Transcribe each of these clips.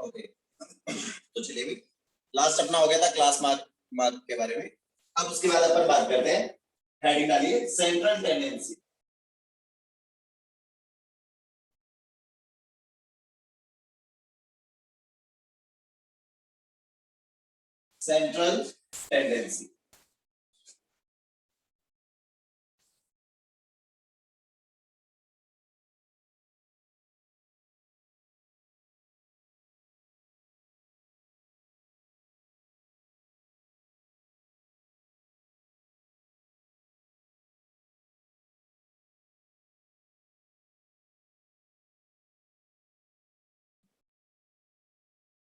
Okay तो चलिए भी लास्ट अपना हो गया था क्लास मार्क के बारे में। अब उसके बाद अपन बात करते हैं, हेडिंग डालिए सेंट्रल टेंडेंसी। सेंट्रल टेंडेंसी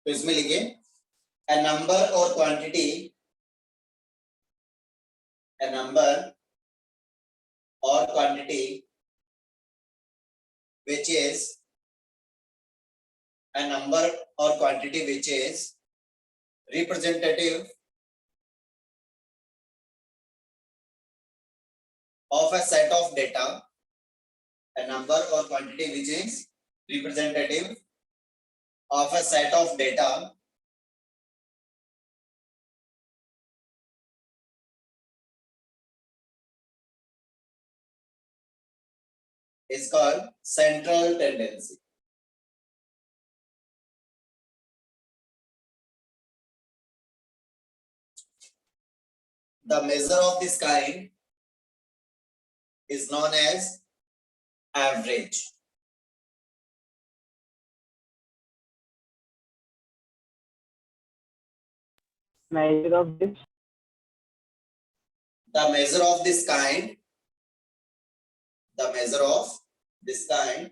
तो इसमें लिखिए a number or quantity, a number or quantity which is a number or quantity which is representative of a set of data, a number or quantity which is representative of a set of data is called central tendency. The measure of this kind is known as average. Measure of this. The measure of this kind, the measure of this kind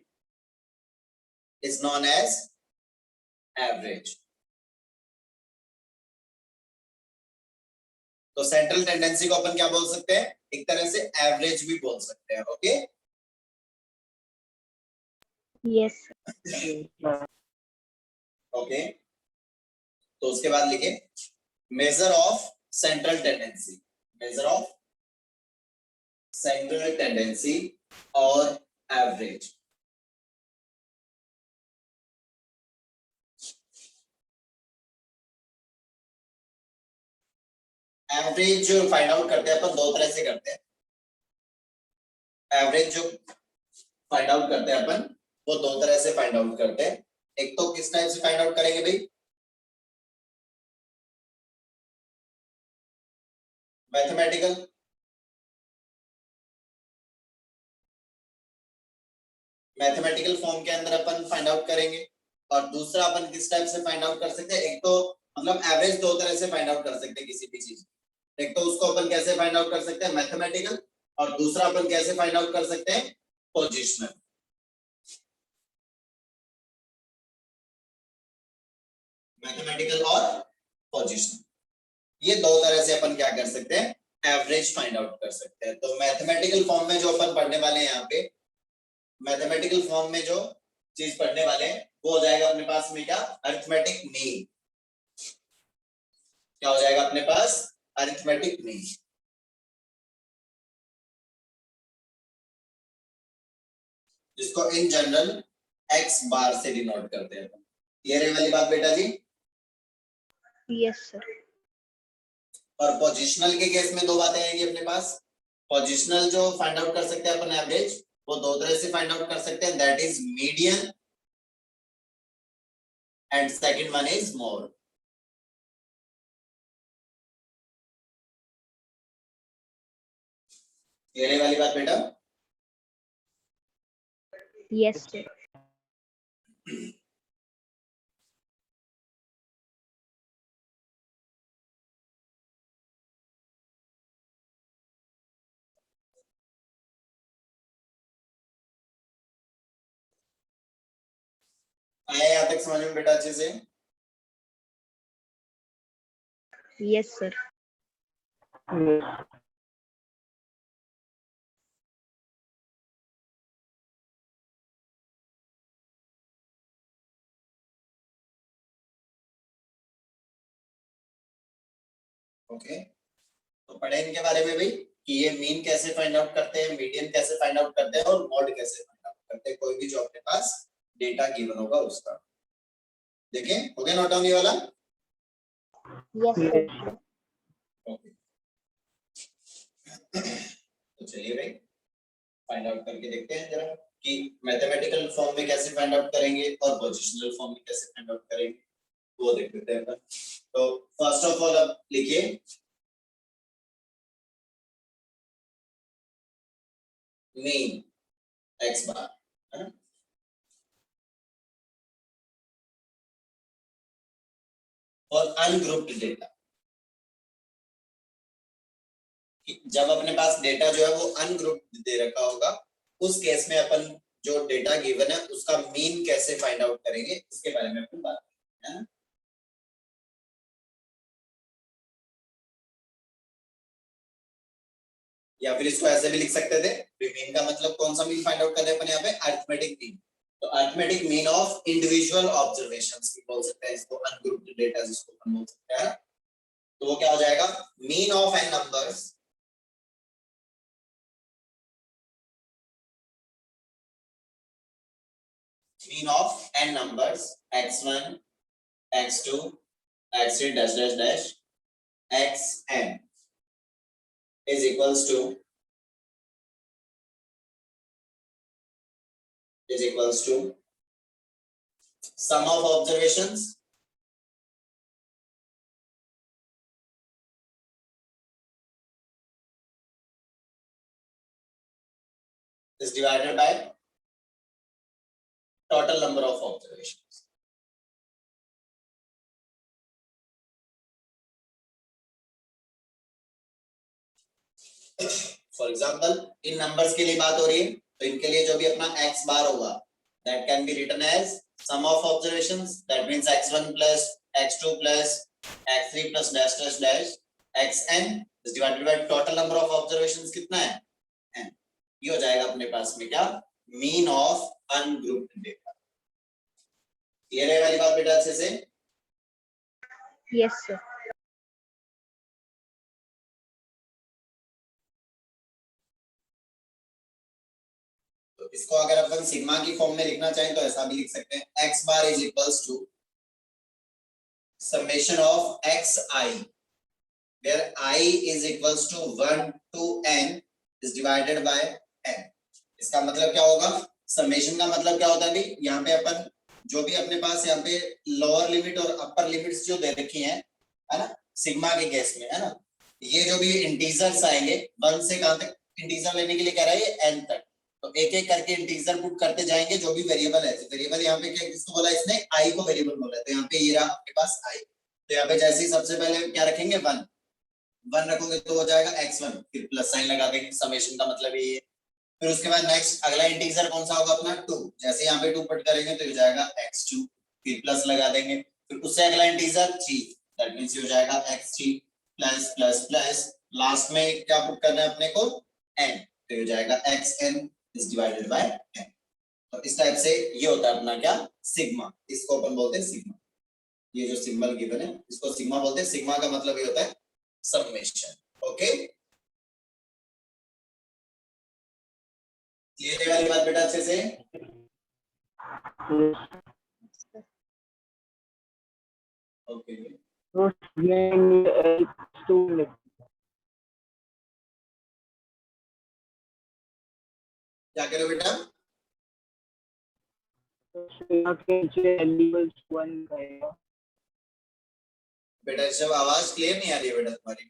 is known as average. तो central tendency को अपन क्या बोल सकते हैं, एक तरह से average भी बोल सकते हैं। ओके यस ओके तो उसके बाद लिखे measure of central tendency, measure of central tendency और एवरेज। एवरेज जो फाइंड आउट करते हैं अपन दो तरह से करते हैं। एवरेज जो फाइंड आउट करते हैं अपन वो दो तरह से फाइंड आउट करते हैं। एक तो किस टाइप से फाइंड आउट करेंगे भाई, मैथमेटिकल, मैथमेटिकल फॉर्म के अंदर अपन फाइंड आउट करेंगे। और दूसरा अपन किस टाइप से फाइंड आउट कर सकते हैं, एक तो मतलब एवरेज दो तरह से फाइंड आउट कर सकते हैं किसी भी चीज। एक तो उसको अपन कैसे फाइंड आउट कर सकते हैं, मैथमेटिकल, और दूसरा अपन कैसे फाइंड आउट कर सकते हैं, पोजिशनल। मैथमेटिकल और पोजिशनल, ये दो तरह से अपन क्या कर सकते हैं, एवरेज फाइंड आउट कर सकते हैं। तो मैथमेटिकल फॉर्म में जो अपन पढ़ने वाले हैं यहाँ पे, मैथमेटिकल फॉर्म में जो चीज पढ़ने वाले हैं वो हो जाएगा अपने पास में क्या, अरिथमेटिक मीन। क्या हो जाएगा अपने पास, अरिथमेटिक मीन। जिसको इन जनरल x बार से डिनोट करते हैं। क्लियर है वाली बात बेटा जी? Yes sir. और पोजिशनल के केस में दो बातें आएंगी अपने पास। पोजिशनल जो फाइंड आउट कर सकते हैं अपन एवरेज, वो दो तरह से फाइंड आउट कर सकते हैं, that is median and second one is mode. Clear वाली बात बेटा? Yes sir. आया यहाँ तक समझ में बेटा अच्छे से? Yes sir. ओके तो पढ़े इनके बारे में भाई कि ये मीन कैसे फाइंड आउट करते हैं, मीडियन कैसे फाइंड आउट करते हैं, और मॉड कैसे फाइंड आउट करते हैं, कोई भी जो अपने पास डेटा गिवन होगा उसका। देखें, हो गया नोट डाउन ये वाला? Yes, sir. ओके, तो चलिए भाई फाइंड आउट करके देखते हैं जरा कि मैथमेटिकल फॉर्म में कैसे फाइंड आउट करेंगे और पोजिशनल फॉर्म में कैसे फाइंड आउट करेंगे, वो देख लेते हैं। तो फर्स्ट ऑफ ऑल अब लिखिए मीन एक्स बार, है ना, और अनग्रुप्ड डेटा। जब अपने पास डेटा जो है वो अनग्रुप्ड दे रखा होगा, उस केस में अपन जो डेटा गिवन है उसका मीन कैसे फाइंड आउट करेंगे उसके बारे में अपन बात करेंगे, है ना। या फिर इसको ऐसे भी लिख सकते थे, मीन का मतलब कौन सा मीन फाइंड आउट कर रहे हैं अपन यहाँ पे, अरिथमेटिक मीन। तो arithmetic mean of individual observations भी बोल सकते हैं इसको, अनग्रुप्ड डेटा जिसको अपन बोल सकते हैं। तो वो क्या हो जाएगा, mean of n numbers mean of n numbers x1 x2 x3 dash dash dash xn is equals to sum of observations is divided by total number of observations. For example in numbers के लिए बात हो रही है, तो इनके लिए जो भी अपना x बार होगा that can be written as sum of observations, that means x1 plus x2 plus x3 plus dash dash dash xn is divided by total number of observations कितना है n। ये हो जाएगा अपने पास में क्या, mean of ungrouped data. Clear है वाली बात बेटा अच्छे से? Yes, sir. तो इसको अगर अपन सिग्मा की फॉर्म में लिखना चाहें तो ऐसा भी लिख सकते हैं, x bar is equals to summation of xi where I is equals to 1 to n is divided by n। इसका मतलब क्या होगा, समेशन का मतलब क्या होता है भाई, यहाँ पे अपन जो भी अपने पास यहाँ पे लोअर लिमिट और अपर लिमिट्स जो दे रखी हैं, है ना, सिग्मा के केस में, है ना, ये जो भी इंटीजर्स आएंगे 1 से कहां तक इंटीजर लेने के लिए कह रहा है ये n तक, तो एक एक करके इंटीजर पुट करते जाएंगे जो भी वेरिएबल है। तो वेरिएबल यहाँ पे क्या किसको बोला इसने, i को वेरिएबल बोला है, तो यहाँ पे ये रहा आपके पास i। तो यहाँ पे जैसे ही सबसे पहले क्या रखेंगे 1 रखोगे तो हो जाएगा x1, फिर प्लस साइन लगा देंगे, समेशन का मतलब ये है। फिर उसके बाद नेक्स्ट अगला इंटीजर कौन सा होगा अपना 2, जैसे यहाँ पे 2 पुट करेंगे तो हो जाएगा x2, फिर प्लस लगा देंगे, फिर उससे अगला इंटीजर 3, दैट मींस हो जाएगा x3 plus plus plus last में क्या पुट करना है अपने को n, तो हो जाएगा xn is divided bye n। तो इस टाइप से ये होता है अपना क्या, सिग्मा, इसको अपन बोलते हैं सिग्मा। ये जो सिंबल गिवन है इसको सिग्मा बोलते हैं। सिग्मा का मतलब ये होता है समेशन। ओके, क्लियर है वाली बात बेटा अच्छे से? ओके, तो इसमें L2 क्या करो बेटा? यहाँ के नीचे L equals 1 रहेगा। बेटा जब आवाज क्लियर नहीं आ रही है बेटा तुम्हारी।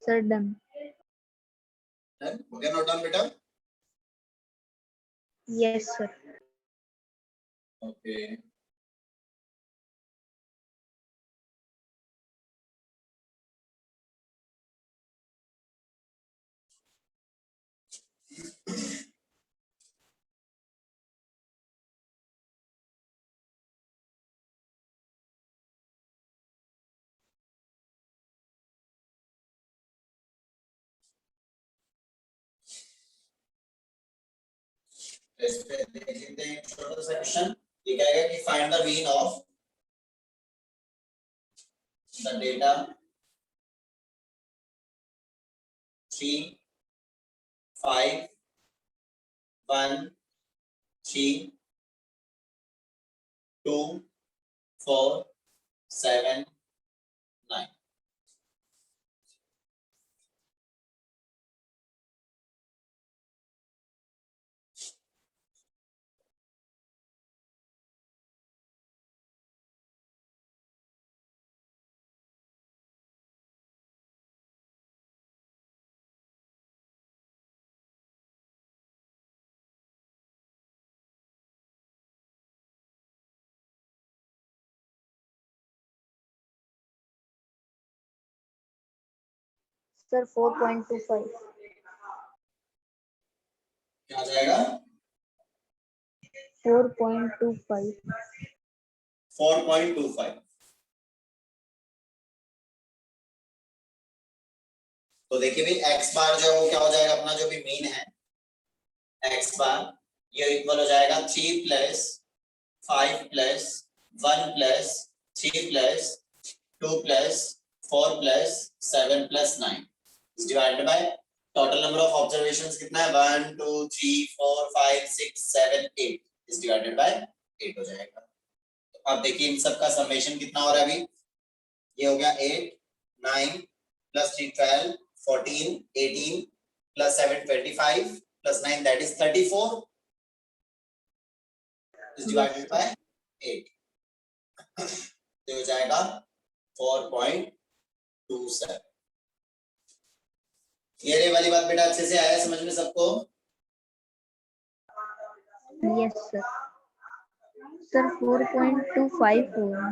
Sir, done. हो गया नोट डाउन बेटा? Yes, sir. ओके, इस पे देख लेते हैं एक छोटा सा क्वेश्चन। ये कहेगा कि find the mean of the data 3 5 1 3 2 4 7 9। Sir 4.25 क्या आ जाएगा? 4.25 4.25। तो देखिए भाई x बार जो है वो क्या हो जाएगा, अपना जो भी मीन है x बार ये इक्वल हो जाएगा 3 plus 5 plus 1 plus 3 plus 2 plus 4 plus 7 plus 9 is divided by total number of observations कितना है 1 2 3 4 5 6 7 8 इज डिवाइडेड बाय 8 हो जाएगा। तो अब देखिए इन सब का समेशन कितना हो रहा है अभी, ये हो गया 8 9 plus 3 12 14 18 plus 7 25 plus 9 that is 34 is divided by 8 तो हो जाएगा 4.27। ये रे वाली बात बेटा अच्छे से आया समझ में सबको? Yes sir. सर 4.25 होगा।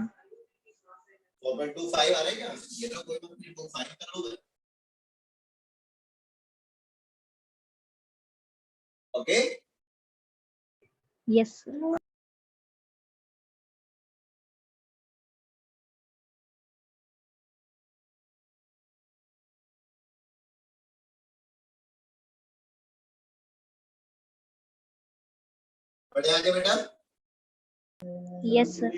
4.25 आ रहा है क्या? ये तो कोई बात नहीं, 25 कर लो। Okay yes sir. बढ़िया आगे बेटा। Yes sir.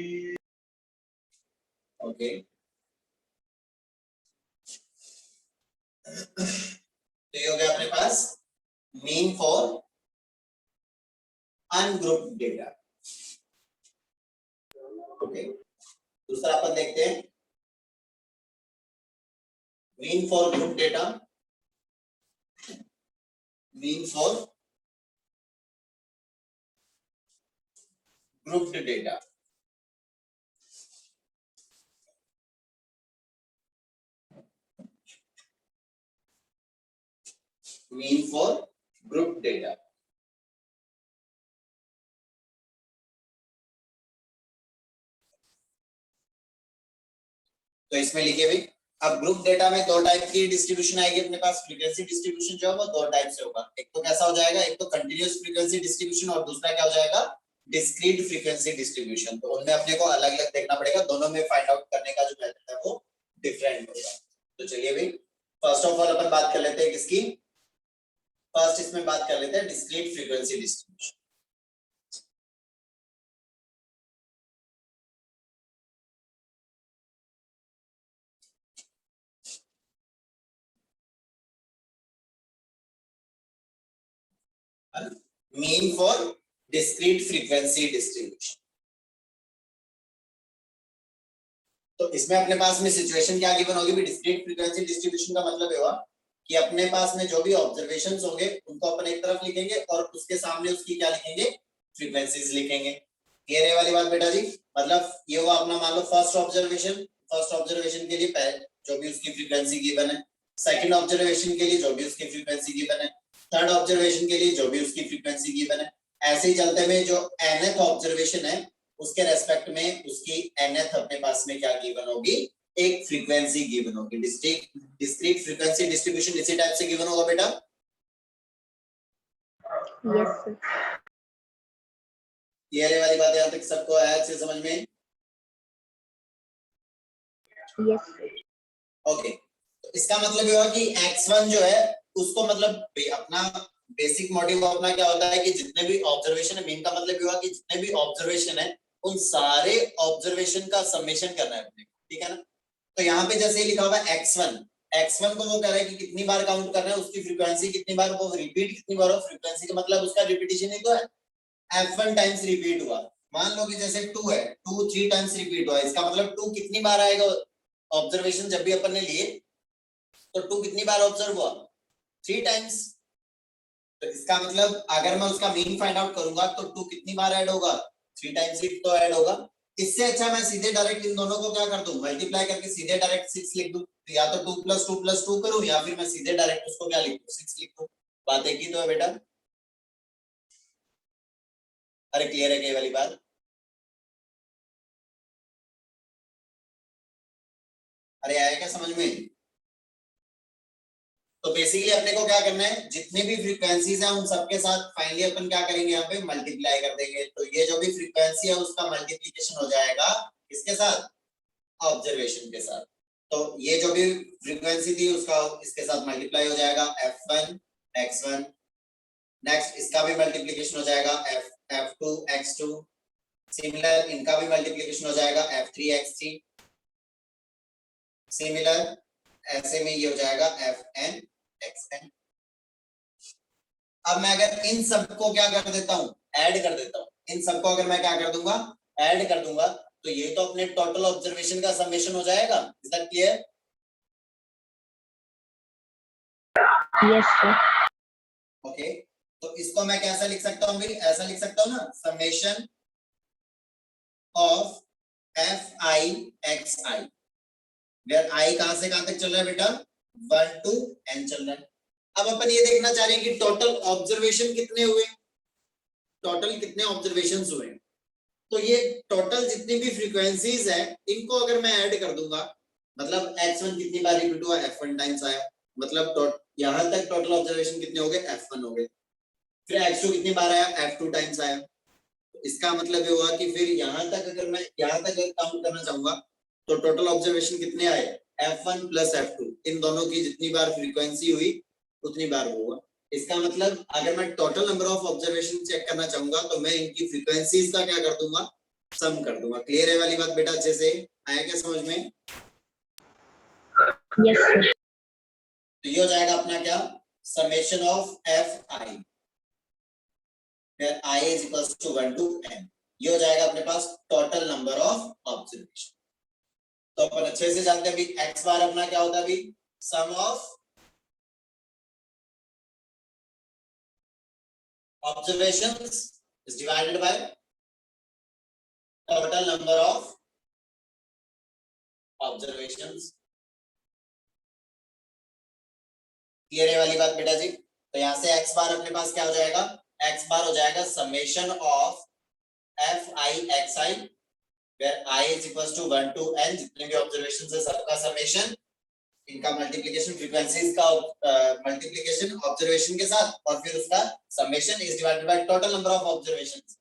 ओके तो ये हो गया अपने पास mean for ungrouped data. Okay दूसरा अपन देखते हैं mean for group data. Mean for grouped data. Mean for group data. तो इसमें लिखिए भाई अब ग्रुप डेटा में दो टाइप की डिस्ट्रीब्यूशन आएगी अपने पास। फ्रीक्वेंसी डिस्ट्रीब्यूशन जो है वो दो टाइप से होगा, एक तो कैसा हो जाएगा, एक तो कंटीन्यूअस फ्रीक्वेंसी डिस्ट्रीब्यूशन और दूसरा क्या हो जाएगा डिस्क्रीट फ्रीक्वेंसी डिस्ट्रीब्यूशन। तो उनमें अपने को अलग अलग देखना पड़ेगा, दोनों में फाइंड आउट करने का जो मेथड है वो डिफरेंट होगा। तो चलिए भाई फर्स्ट ऑफ ऑल अपन बात कर लेते हैं किसकी, फर्स्ट इसमें बात कर लेते हैं discrete frequency distribution. Mean for discrete frequency distribution. तो इसमें अपने पास में सिचुएशन क्या गिवन होगी, डिस्क्रीट फ्रीक्वेंसी डिस्ट्रीब्यूशन का मतलब ये हुआ कि अपने पास में जो भी ऑब्जर्वेशंस होंगे उनको अपन एक तरफ लिखेंगे और उसके सामने उसकी क्या लिखेंगे फ्रीक्वेंसीज लिखेंगे। क्लियर है वाली बात बेटा जी? मतलब ये हुआ अपना मान लो फर्स्ट ऑब्जर्वेशन, फर्स्ट ऑब्जर्वेशन के लिए पहले जो भी उसकी फ्रीक्वेंसी गिवन है, सेकंड ऑब्जर्वेशन के लिए जो भी उसकी फ्रीक्वेंसी गिवन है, थर्ड ऑब्जर्वेशन के लिए जो भी उसकी फ्रीक्वेंसी गिवन है। ऐसे ही चलते में जो nth ऑब्जर्वेशन है उसके रेस्पेक्ट में उसकी nth अपने पास में क्या गिवन होगी, एक फ्रीक्वेंसी गिवन होगी। डिस्क्रीट फ्रीक्वेंसी डिस्ट्रीब्यूशन इसी टाइप से गिवन होगा बेटा। Yes sir. ये वाली बात यहां तक सबको आया अच्छे समझ में? Yes sir. ओके तो इसका मतलब ये हुआ कि x1 जो है उसको मतलब अपना बेसिक मोटिव अपना क्या होता है कि जितने भी ऑब्जर्वेशन है, मेन का मतलब ये हुआ कि जितने भी ऑब्जर्वेशन है उन सारे ऑब्जर्वेशन का समेशन करना है अपने को, ठीक है ना। तो यहाँ पे जैसे लिखा हुआ है x1 को वो कह रहा है कि कितनी बार काउंट करना है, उसकी फ्रीक्वेंसी कितनी बार, वो रिपीट कितनी बार हो, फ्रीक्वेंसी का मतलब उसका रिपीटिशन ही तो है, f1 टाइम्स रिपीट हुआ। मान लो कि जैसे 2 है, 2 3 टाइम्स रिपीट हुआ, इसका मतलब 2 कितनी बार आएगा ऑब्जर्वेशन जब भी अपन ने लिए, तो 2 कितनी बार ऑब्जर्व हुआ, 3 टाइम्स। तो इसका मतलब अगर मैं उसका मीन फाइंड आउट करूंगा तो 2 कितनी बार ऐड होगा, 3 टाइम्स ही तो ऐड होगा। इससे अच्छा मैं सीधे डायरेक्ट इन दोनों को क्या कर दूं, मल्टीप्लाई करके सीधे डायरेक्ट 6 लिख दूं, या तो 2 + 2 + 2 करूं, या फिर मैं सीधे डायरेक्ट उसको क्या लिख दूं, 6 लिख दूं। बात एक ही तो है बेटा। अरे क्लियर है क्या ये वाली बात? अरे आया क्या समझ में? तो बेसिकली अपने को क्या करना है, जितने भी फ्रीक्वेंसीज हैं उन सबके साथ फाइनली अपन क्या करेंगे, यहाँ पे मल्टीप्लाई कर देंगे। तो ये जो भी फ्रीक्वेंसी है उसका मल्टीप्लीकेशन हो जाएगा किसके साथ, ऑब्जर्वेशन के साथ। तो ये जो भी फ्रीक्वेंसी थी उसका इसके साथ मल्टीप्लाई हो जाएगा, f1 x1। नेक्स्ट इसका भी मल्टीप्लीकेशन हो जाएगा, f2 x2। सिमिलर इनका भी मल्टीप्लीकेशन हो जाएगा, f3 x3। सिमिलर ऐसे में ये हो जाएगा fn xn। अब मैं अगर इन सबको क्या कर देता हूं, ऐड कर देता हूं, इन सबको अगर मैं क्या कर दूंगा, ऐड कर दूंगा, तो ये तो अपने टोटल ऑब्जर्वेशन का समेशन हो जाएगा। Is that clear? Yes, sir. Okay, तो इसको मैं कैसा लिख सकता हूँ, ऐसा लिख सकता हूँ ना, summation of fi xi, where i कहां से कहां तक चल रहा है बेटा, 1 to n चल रहा है। अब अपन ये देखना चाह रहे हैं कि टोटल ऑब्जर्वेशन कितने हुए, टोटल कितने ऑब्जर्वेशंस हुए। तो ये टोटल जितनी भी फ्रीक्वेंसीज है इनको अगर मैं ऐड कर दूंगा, मतलब x1 कितनी बार रिपीट हुआ, f1 टाइम्स आया, मतलब यहां तक टोटल ऑब्जर्वेशन कितने हो गए, f1 हो गए। फिर x2 कितनी बार आया, f2 टाइम्स आया। तो इसका मतलब ये हुआ कि फिर यहां तक अगर मैं यहां तक काउंट करना चाहूंगा तो टोटल ऑब्जर्वेशन कितने आए, f1 + f2, इन दोनों की जितनी बार फ्रीक्वेंसी हुई उतनी बार वो हुआ। इसका मतलब अगर मैं total number of observation check करना चाहूंगा तो मैं इनकी फ्रीक्वेंसीज का क्या कर दूंगा, सम कर दूंगा। क्लियर है वाली बात बेटा, अच्छे से आया क्या समझ में? Yes, sir. तो ये हो जाएगा अपना क्या, summation of fi, where I is equals to 1 to n। ये हो जाएगा अपने पास टोटल नंबर ऑफ ऑब्जर्वेशन। तो अपन अच्छे से जानते हैं अभी x बार अपना क्या होता है, अभी sum of observations is divided by total number of observations। Clear है वाली बात बेटा जी? तो यहां से x बार अपने पास क्या हो जाएगा, x बार हो जाएगा summation of fi xi, where I is equals to 1 to n, जितने भी ऑब्जर्वेशंस है सबका समेशन, इनका मल्टीप्लिकेशन फ्रीक्वेंसीज का मल्टीप्लिकेशन ऑब्जर्वेशन के साथ, और फिर उसका summation is divided by total number of observations,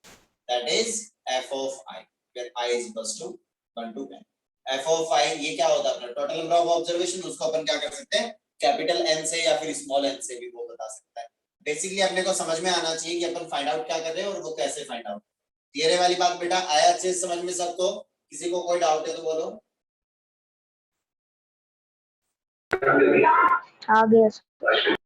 that is f of I, where I is equals to 1 to n। f of I ये क्या होता है अपना टोटल नंबर ऑफ ऑब्जर्वेशन, उसको अपन क्या कर सकते हैं, कैपिटल N से या फिर स्मॉल n से भी वो बता सकता है। बेसिकली अपने को समझ में आना चाहिए कि अपन फाइंड आउट क्या कर रहे हैं और वो कैसे फाइंड आउट। क्लियर है वाली बात बेटा, आया अच्छे से समझ में सबको? किसी को कोई डाउट है तो बोलो। आ गया, sir.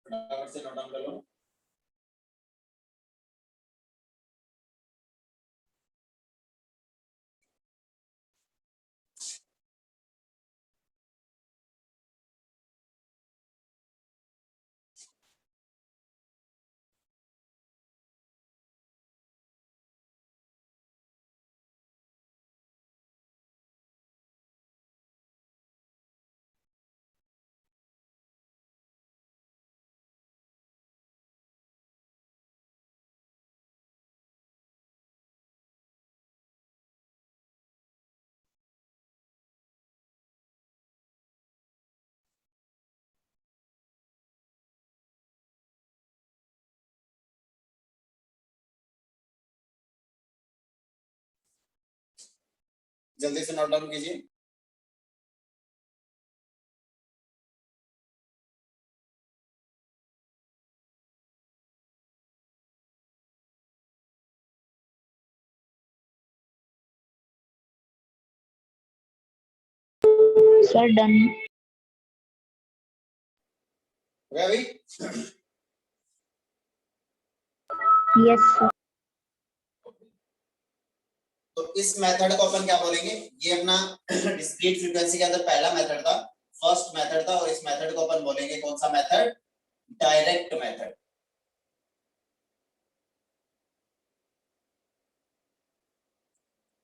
फटाफट से नोट डाउन कर लो। जल्दी से नोट डाउन कीजिए। Sir, done. हो गया अभी? Yes, sir. तो इस मेथड को अपन क्या बोलेंगे? ये अपना डिस्क्रीट फ्रीक्वेंसी के अंदर पहला मेथड था, फर्स्ट मेथड था, और इस मेथड को अपन बोलेंगे कौन सा मेथड? Direct method.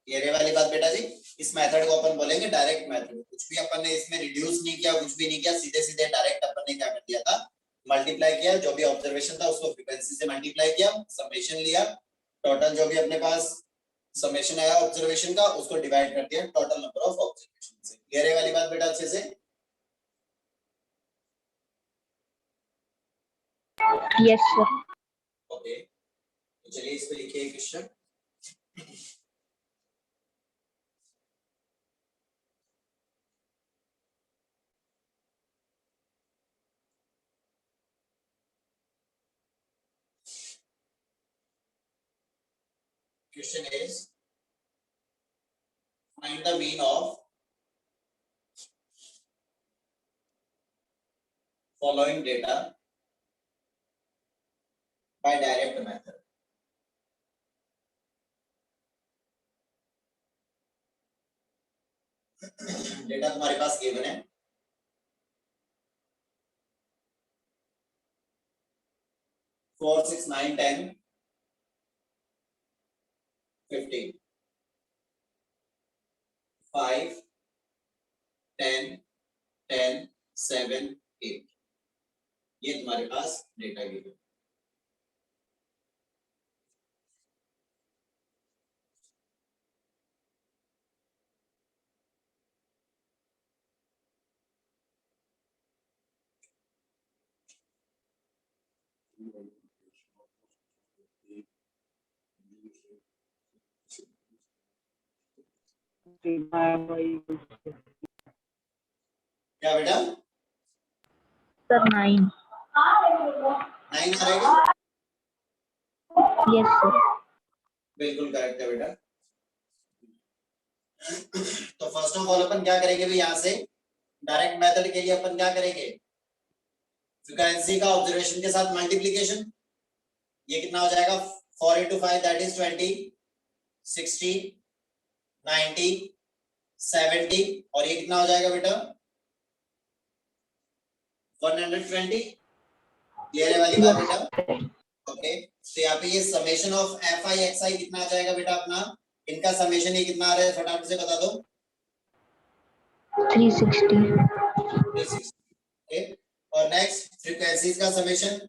ये रे वाली बात बेटा जी, इस मेथड को अपन बोलेंगे डायरेक्ट मेथड। कुछ भी अपन ने इसमें रिड्यूस नहीं किया, कुछ भी नहीं किया, सीधे सीधे डायरेक्ट अपन ने क्या कर दिया था? मल्टीप्लाई किया, जो भी ऑब्जर्वेशन था उसको फ्रीक्वेंसी से मल्टीप्लाई किया, समेशन लिया, टोटल जो भी अपने पास समेशन आया ऑब्जर्वेशन का उसको डिवाइड कर दिया टोटल नंबर ऑफ ऑब्जर्वेशन से। क्लियर है वाली बात बेटा अच्छे से? Yes, sir. ओके, तो चलिए इस पे लिखिए question. Question is, find the mean of following data by direct method. Data तुम्हारे पास गिवन है, 4, 6, 9, 10, 15, 5, 10, 10, 7, 8, ये तुम्हारे पास डेटा गिवन। क्या बेटा? Sir, 9. 9 आ रहेगा? Yes, sir. बिल्कुल करेक्ट है बेटा। तो फर्स्ट ऑफ ऑल अपन क्या करेंगे भी, यहाँ से डायरेक्ट मेथड के लिए अपन क्या करेंगे? फ्रीक्वेंसी का ऑब्जर्वेशन के साथ मल्टीप्लिकेशन। ये कितना हो जाएगा? 4 into 5 दैट इज 20, 60, 90, 70, और ये कितना हो जाएगा बेटा? 120। क्लियर है वाली बात बेटा? ओके, तो यहाँ पे ये summation of F I X I कितना आ जाएगा बेटा अपना? इनका समेशन ये कितना आ रहा है फटाफट से बता दो। 360. 360। ओके, और नेक्स्ट फ्रीक्वेंसीज का समेशन,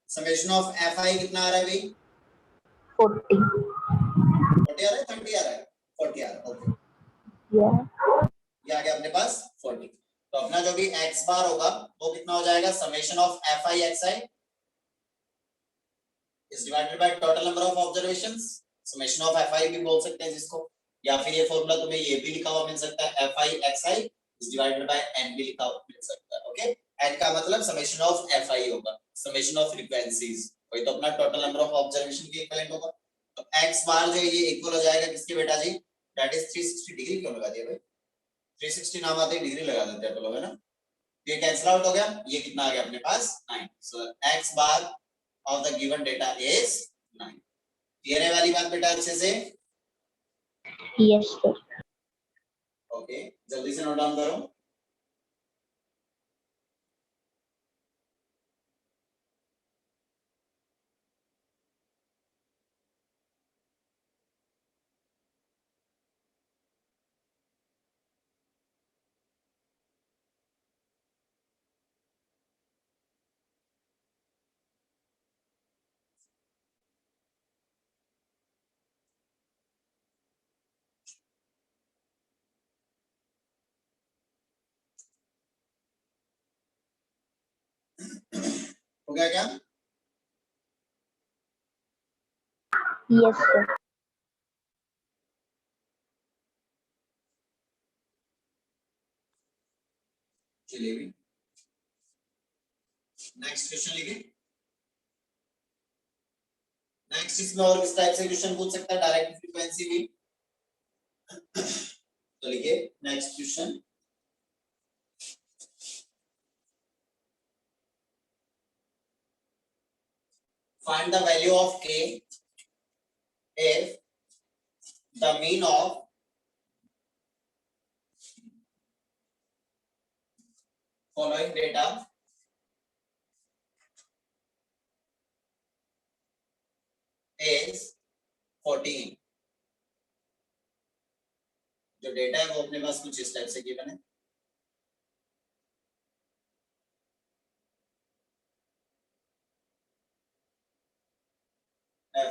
समेशन ऑफ एफ आई कितना आ रहा है भाई? 40. 40 आ रहा है, 30 आ रहा है? 40 आ रहा है। Okay, Yeah. ये आ गया अपने पास 40। तो अपना जो भी एक्स बार होगा वो कितना हो जाएगा? Summation of F I X I is divided by total number of observations, summation of fi भी बोल सकते हैं जिसको, या फिर ये फॉर्मूला तुम्हें ये भी लिखा हुआ मिल सकता है, fi xi is divided by n भी लिखा हुआ मिल सकता है। ओके, n का मतलब summation of fi होगा, summation of frequencies, वही तो अपना total number of observation के इक्विवेलेंट होगा। तो x बार जो ये इक्वल हो जाएगा किसके बेटा जी? That is 360 degree. क्यों लगा दिया भाई? 360 नाम आते ही डिग्री लगा देते हैं तो लोग, है ना? ये कैंसिल आउट हो गया, ये कितना आ गया अपने पास? 9। सो x bar of the given data is 9। Clear है वाली बात बेटा अच्छे से? Yes, sir. ओके, जल्दी से नोट डाउन करो। हो गया क्या? Yes, sir. चलिए भी नेक्स्ट क्वेश्चन लिखिए। नेक्स्ट इसमें और किस टाइप से क्वेश्चन पूछ सकता है, डायरेक्ट फ्रीक्वेंसी भी। तो लिखिए next question. Find the value of k if the mean of following data is 14। जो डेटा है वो अपने पास कुछ इस टाइप से गिवन है।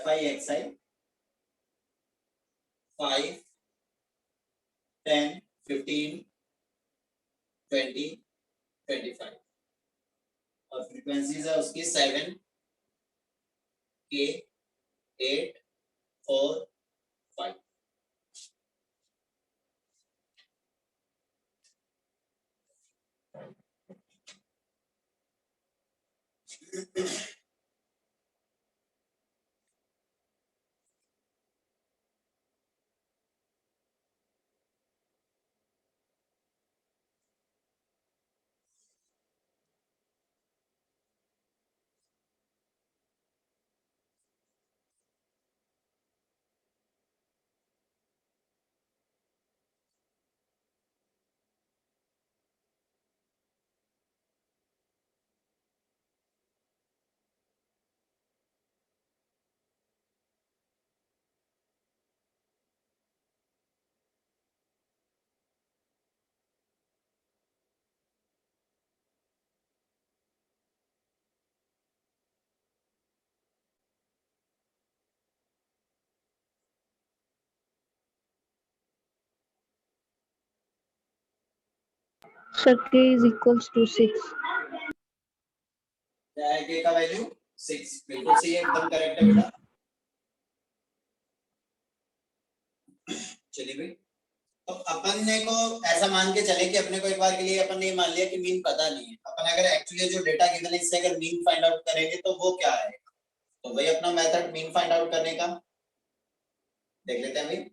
fi xi 5 10 15 20 25 और फ्रीक्वेंसीज है उसकी 7 k 8 4 5। Sir, k is equals to 6. क्या है k का वैल्यू 6। बिल्कुल सही है, एकदम करेक्ट है बेटा। चलिए भाई, तो अपन ने को ऐसा मान के चले कि अपने को एक बार के लिए अपन ने मान लिया कि मीन पता नहीं है। अपन अगर एक्चुअली जो डेटा गिवन है इससे अगर मीन फाइंड आउट करेंगे तो वो क्या आएगा, तो वही अपना मेथड मीन फाइंड आउट करने का देख लेते हैं भाई।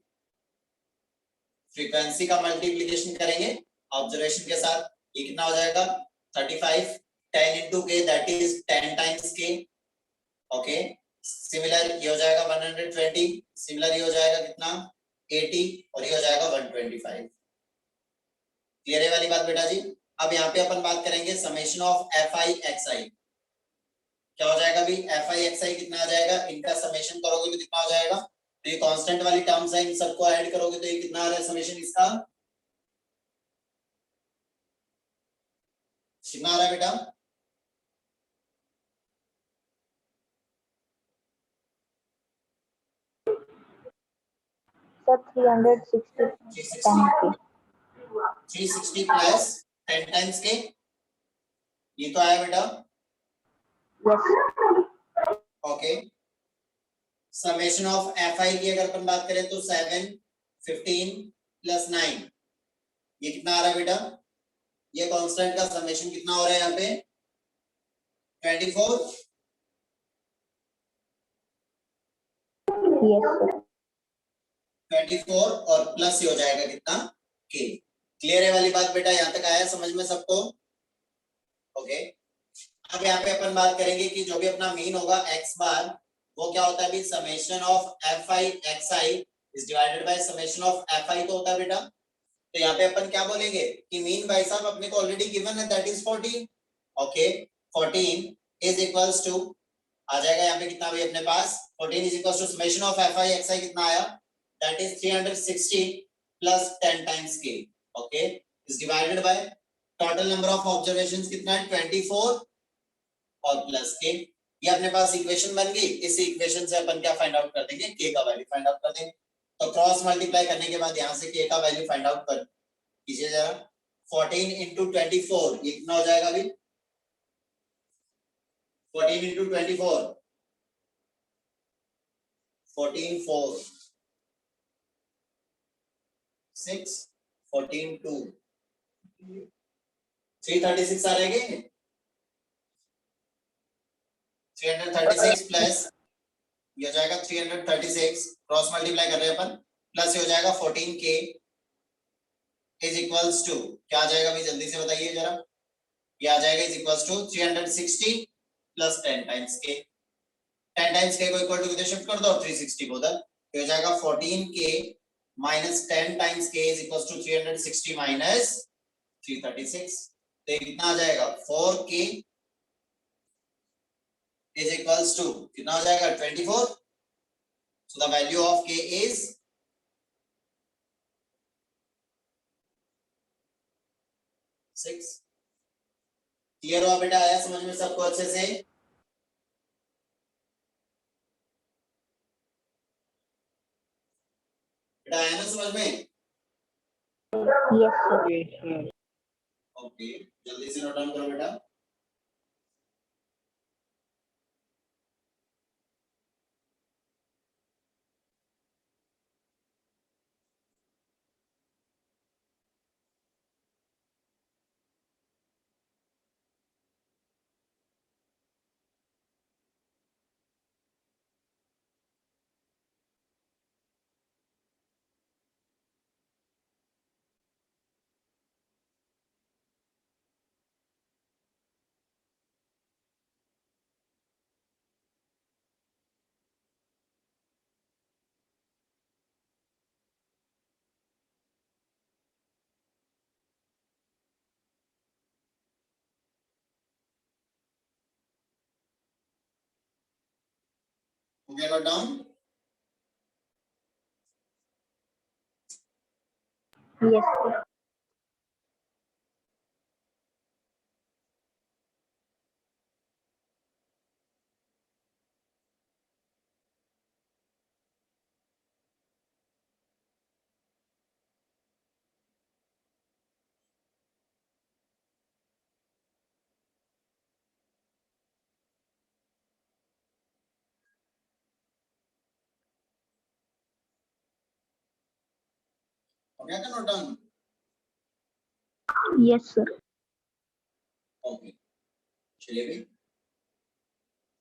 फ्रीक्वेंसी का मल्टीप्लिकेशन करेंगे ऑब्जर्वेशन के साथ, ये कितना हो जाएगा 35 10 into k that is 10 times k। Okay, similar ये हो जाएगा 120, सिमिलर ये हो जाएगा कितना 80 और ये हो जाएगा 125। क्लियर है वाली बात बेटा जी। अब यहाँ पे अपन बात करेंगे समेशन ऑफ fi xi। क्या हो जाएगा भी fi xi कितना आ जाएगा, इनका समेशन करोगे तो कितना हो जाएगा, तो ये कांस्टेंट वाली टर्म्स है, इन सबको ऐड करोगे तो ये कितना आ रहा है समेशन इसका, कितना आ रहा है बेटा, Sir, 360 times k. 360 plus 10 times के, ये तो आया बेटा। Yes. Okay, summation of fi की अगर अपन बात करें तो 7 15 प्लस 9, ये कितना आ रहा है बेटा, ये कांस्टेंट का समेशन कितना हो रहा है यहाँ पे 24। Yes, sir. 24 और प्लस ही हो जाएगा कितना k। क्लियर है वाली बात बेटा, यहाँ तक आया समझ में सबको। ओके, अब यहाँ पे अपन बात करेंगे कि जो भी अपना मीन होगा x बार वो क्या होता है अभी, summation of fi xi is divided by summation of fi तो होता है बेटा। तो यहाँ पे अपन क्या बोलेंगे कि मीन भाई साहब अपने को ऑलरेडी गिवन है that is 14। Okay, 14 is equals to आ जाएगा यहाँ पे कितना भी अपने पास 14 is equals to summation of fi xi कितना आया, that is 360 plus 10 times k। Okay, is divided by total number of observations कितना है 24 और प्लस के। ये अपने पास इक्वेशन बन गई। इस इक्वेशन से अपन क्या फाइंड आउट कर देंगे, k का वैल्यू फाइंड आउट कर देंगे। तो क्रॉस मल्टीप्लाई करने के बाद यहाँ से k का वैल्यू फाइंड आउट कर कीजिए जरा। 14 into 24 ये कितना हो जाएगा अभी, 14 into 24 14 4 6 14 2 336 आ रहेंगे 336 प्लस ये हो जाएगा 336 क्रॉस मल्टीप्लाई कर रहे हैं अपन प्लस ये हो जाएगा 14k इज इक्वल्स टू क्या आ जाएगा भाई जल्दी से बताइए जरा ये आ जाएगा is equals to 360 plus 10 times k 10 times k को इक्वल टू कितने शिफ्ट कर दो 360 को उधर तो हो जाएगा 14k minus 10 times k is equals to 360 minus 336 तो कितना आ जाएगा 4k is equals to कितना हो जाएगा 24 so the value of k is 6 clear हुआ बेटा आया समझ में सबको अच्छे से बेटा आया ना समझ में Yes, sir. Yes, sir. Okay जल्दी से नोट डाउन करो बेटा हो गया नोट डाउन Yes, sir. हो गया क्या note down Yes, sir. Okay चलिए भाई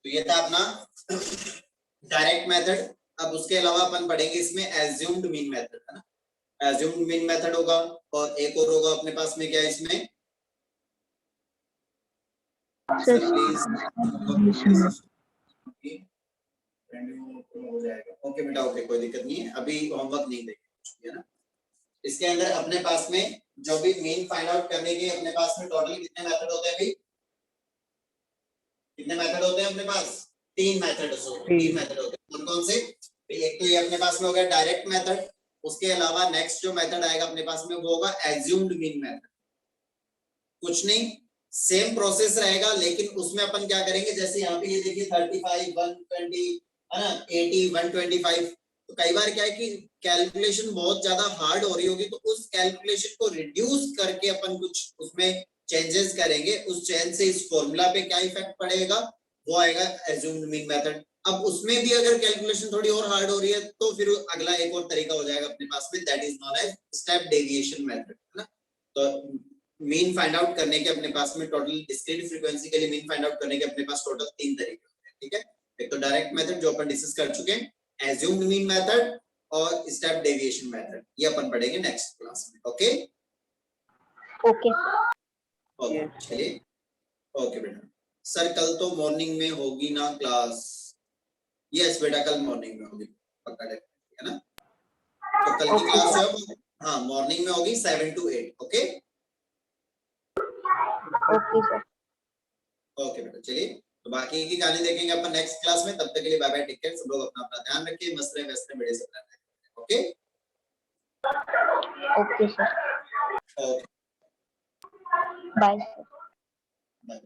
तो ये था अपना डायरेक्ट मेथड अब उसके अलावा अपन पढ़ेंगे इसमें एज्यूम्ड मीन मेथड है ना एज्यूम्ड मीन मेथड होगा और एक और होगा अपने पास में क्या है इसमें Sir, सर प्लीज हो जाएगा ओके बेटा ओके कोई दिक्कत नहीं है अभी होमवर्क नहीं देंगे है ना इसके अंदर अपने पास में जो भी मीन फाइंड आउट करने के अपने पास में टोटल कितने मेथड होते हैं अभी कितने मेथड होते हैं अपने पास तीन मेथड होते हैं कौन कौन से एक तो ये अपने पास में हो गया डायरेक्ट मेथड उसके अलावा नेक्स्ट जो मेथड आएगा अपने पास में वो होगा एज्यूम्ड मीन मेथड कुछ नहीं सेम प्रोसेस रहेगा लेकिन उसमें अपन क्या करेंगे जैसे यहाँ पे ये देखिए 35 120 है ना 80 125 तो कई बार क्या है कि कैलकुलेशन बहुत ज्यादा हार्ड हो रही होगी तो उस कैलकुलेशन को रिड्यूस करके अपन कुछ उसमें चेंजेस करेंगे उस चेंज से इस फॉर्मूला पे क्या इफेक्ट पड़ेगा वो आएगा एज्यूम्ड मीन मेथड अब उसमें भी अगर कैलकुलेशन थोड़ी और हार्ड हो रही है तो फिर अगला एक और तरीका हो जाएगा अपने पास में that is known as step deviation method है ना तो मीन फाइंड आउट करने के अपने पास में टोटल डिस्क्रीट फ्रीक्वेंसी के लिए मीन फाइंड आउट करने के अपने पास टोटल तीन तरीके होते हैं ठीक है एक तो डायरेक्ट मेथड जो अपन डिस्कस कर चुके हैं एज्यूम्ड मीन मेथड और स्टेप डेविएशन मेथड ये अपन पढ़ेंगे नेक्स्ट क्लास में ओके Okay. ओके चलिए ओके बेटा सर कल तो मॉर्निंग में होगी ना क्लास यस बेटा कल मॉर्निंग में होगी पक्का है ना तो कल की क्लास जो है हाँ मॉर्निंग में होगी 7 to 8 okay Okay, sir. Okay बेटा चलिए तो बाकी की कहानी देखेंगे अपन नेक्स्ट क्लास में तब तक के लिए बाय बाय टेक केयर सब लोग अपना अपना ध्यान रखिए मस्त रहे व्यस्त रहे बड़े से रहना okay Okay, sir. Okay Bye, sir. Bye